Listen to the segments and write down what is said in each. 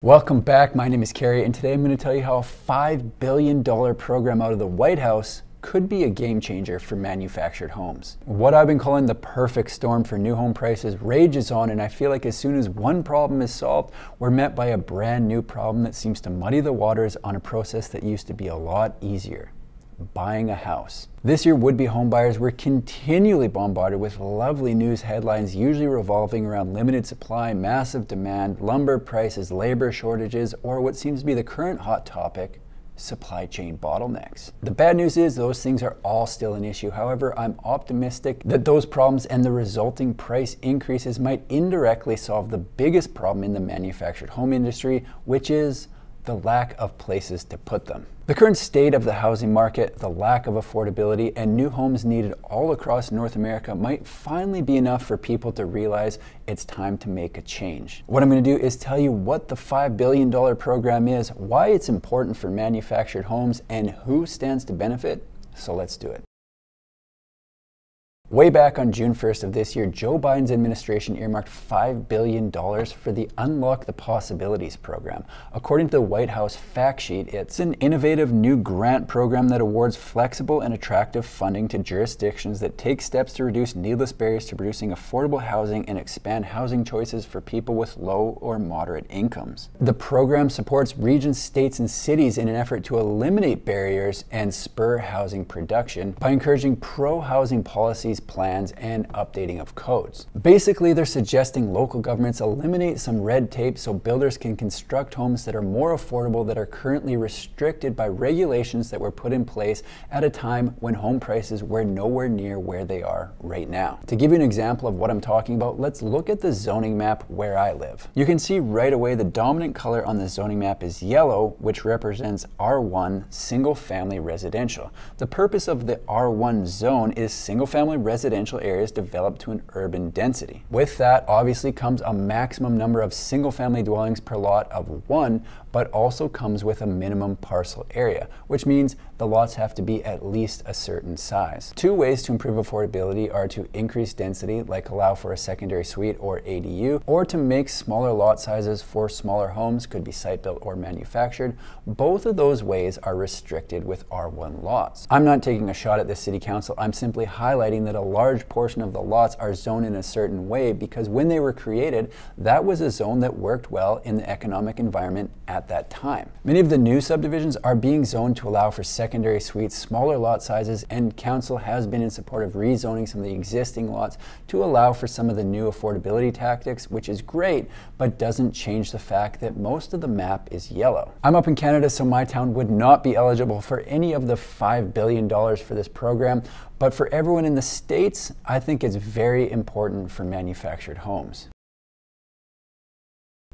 Welcome back. My name is Carrie, and today I'm going to tell you how a $5 billion program out of the White House could be a game changer for manufactured homes. What I've been calling the perfect storm for new home prices rages on, and I feel like as soon as one problem is solved, we're met by a brand new problem that seems to muddy the waters on a process that used to be a lot easier: buying a house. This year, would-be homebuyers were continually bombarded with lovely news headlines, usually revolving around limited supply, massive demand, lumber prices, labor shortages, or what seems to be the current hot topic, supply chain bottlenecks. The bad news is those things are all still an issue. However, I'm optimistic that those problems and the resulting price increases might indirectly solve the biggest problem in the manufactured home industry, which is the lack of places to put them. The current state of the housing market, the lack of affordability, and new homes needed all across North America might finally be enough for people to realize it's time to make a change. What I'm going to do is tell you what the $5 billion program is, why it's important for manufactured homes, and who stands to benefit. So let's do it. Way back on June 1st of this year, Joe Biden's administration earmarked $5 billion for the Unlock the Possibilities program. According to the White House fact sheet, it's an innovative new grant program that awards flexible and attractive funding to jurisdictions that take steps to reduce needless barriers to producing affordable housing and expand housing choices for people with low or moderate incomes. The program supports regions, states, and cities in an effort to eliminate barriers and spur housing production by encouraging pro-housing policies, plans, and updating of codes. Basically, they're suggesting local governments eliminate some red tape so builders can construct homes that are more affordable, that are currently restricted by regulations that were put in place at a time when home prices were nowhere near where they are right now. To give you an example of what I'm talking about, let's look at the zoning map where I live. You can see right away the dominant color on the zoning map is yellow, which represents R1 single-family residential. The purpose of the R1 zone is single-family residential areas developed to an urban density. With that, obviously comes a maximum number of single-family dwellings per lot of 1, but also comes with a minimum parcel area, which means the lots have to be at least a certain size. Two ways to improve affordability are to increase density, like allow for a secondary suite or ADU, or to make smaller lot sizes for smaller homes, could be site-built or manufactured. Both of those ways are restricted with R1 lots. I'm not taking a shot at the City Council, I'm simply highlighting that a large portion of the lots are zoned in a certain way because when they were created, that was a zone that worked well in the economic environment at that time. Many of the new subdivisions are being zoned to allow for secondary suites, smaller lot sizes, and council has been in support of rezoning some of the existing lots to allow for some of the new affordability tactics, which is great, but doesn't change the fact that most of the map is yellow. I'm up in Canada, so my town would not be eligible for any of the $5 billion for this program, but for everyone in the States, I think it's very important for manufactured homes.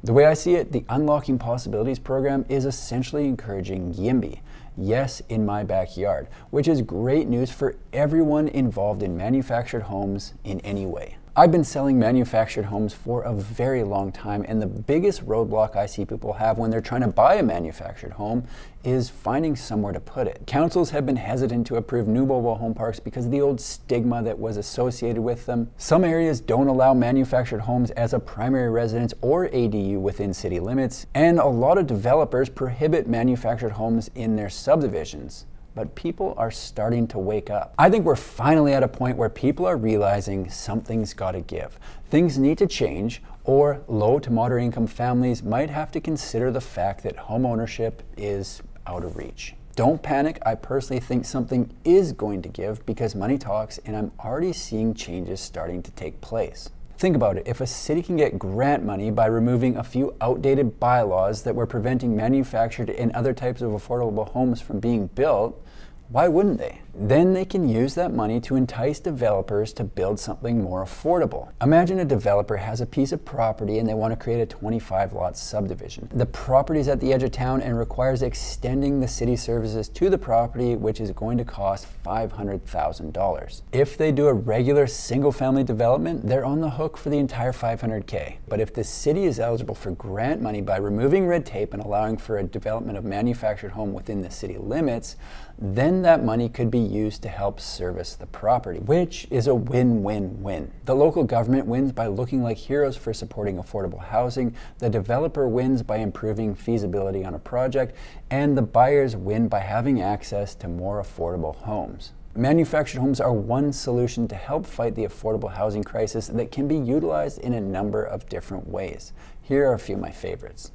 The way I see it, the Unlocking Possibilities program is essentially encouraging YIMBY, yes, in my backyard, which is great news for everyone involved in manufactured homes in any way. I've been selling manufactured homes for a very long time, and the biggest roadblock I see people have when they're trying to buy a manufactured home is finding somewhere to put it. Councils have been hesitant to approve new mobile home parks because of the old stigma that was associated with them. Some areas don't allow manufactured homes as a primary residence or ADU within city limits, and a lot of developers prohibit manufactured homes in their subdivisions. But people are starting to wake up. I think we're finally at a point where people are realizing something's got to give. Things need to change, or low to moderate income families might have to consider the fact that home ownership is out of reach. Don't panic. I personally think something is going to give because money talks, and I'm already seeing changes starting to take place. Think about it. If a city can get grant money by removing a few outdated bylaws that were preventing manufactured and other types of affordable homes from being built, why wouldn't they? Then they can use that money to entice developers to build something more affordable. Imagine a developer has a piece of property and they want to create a 25-lot subdivision. The property is at the edge of town and requires extending the city services to the property, which is going to cost $500,000. If they do a regular single-family development, they're on the hook for the entire $500K. But if the city is eligible for grant money by removing red tape and allowing for a development of manufactured home within the city limits, then then that money could be used to help service the property, which is a win-win-win. The local government wins by looking like heroes for supporting affordable housing, the developer wins by improving feasibility on a project, and the buyers win by having access to more affordable homes. Manufactured homes are one solution to help fight the affordable housing crisis that can be utilized in a number of different ways. Here are a few of my favorites.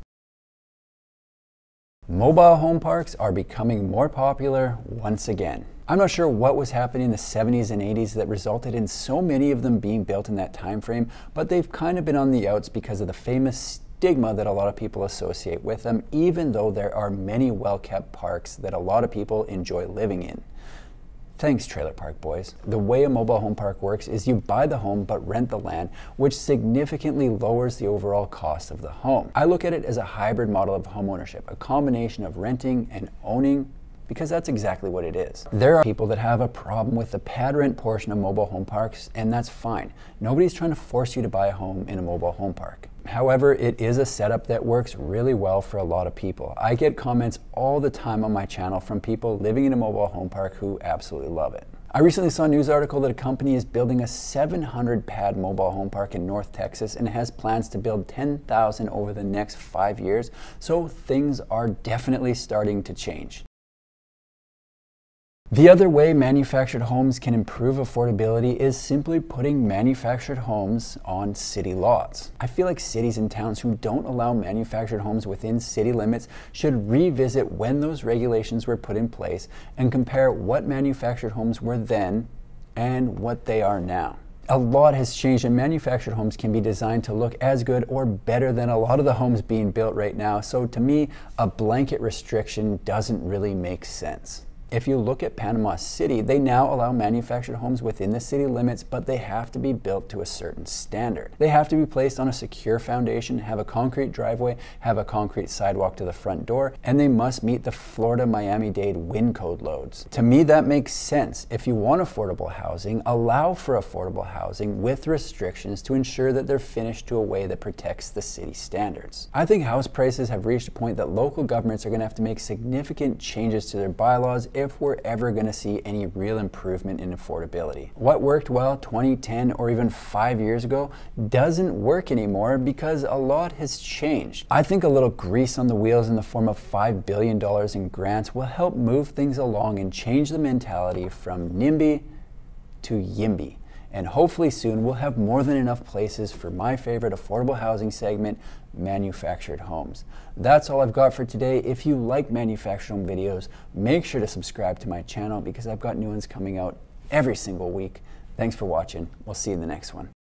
Mobile home parks are becoming more popular once again. I'm not sure what was happening in the 70s and 80s that resulted in so many of them being built in that time frame, but they've kind of been on the outs because of the famous stigma that a lot of people associate with them, even though there are many well-kept parks that a lot of people enjoy living in. Thanks, Trailer Park Boys. The way a mobile home park works is you buy the home but rent the land, which significantly lowers the overall cost of the home. I look at it as a hybrid model of homeownership, a combination of renting and owning, because that's exactly what it is. There are people that have a problem with the pad rent portion of mobile home parks, and that's fine. Nobody's trying to force you to buy a home in a mobile home park. However, it is a setup that works really well for a lot of people. I get comments all the time on my channel from people living in a mobile home park who absolutely love it. I recently saw a news article that a company is building a 700 pad mobile home park in North Texas and has plans to build 10,000 over the next 5 years, so things are definitely starting to change. The other way manufactured homes can improve affordability is simply putting manufactured homes on city lots. I feel like cities and towns who don't allow manufactured homes within city limits should revisit when those regulations were put in place and compare what manufactured homes were then and what they are now. A lot has changed, and manufactured homes can be designed to look as good or better than a lot of the homes being built right now. So to me, a blanket restriction doesn't really make sense. If you look at Panama City, they now allow manufactured homes within the city limits, but they have to be built to a certain standard. They have to be placed on a secure foundation, have a concrete driveway, have a concrete sidewalk to the front door, and they must meet the Florida Miami-Dade wind code loads. To me, that makes sense. If you want affordable housing, allow for affordable housing with restrictions to ensure that they're finished to a way that protects the city standards. I think house prices have reached a point that local governments are going to have to make significant changes to their bylaws if we're ever going to see any real improvement in affordability. What worked well 20, 10, or even 5 years ago doesn't work anymore because a lot has changed. I think a little grease on the wheels in the form of $5 billion in grants will help move things along and change the mentality from NIMBY to YIMBY. And hopefully soon we'll have more than enough places for my favorite affordable housing segment, manufactured homes. That's all I've got for today. If you like manufactured home videos, make sure to subscribe to my channel because I've got new ones coming out every single week. Thanks for watching. We'll see you in the next one.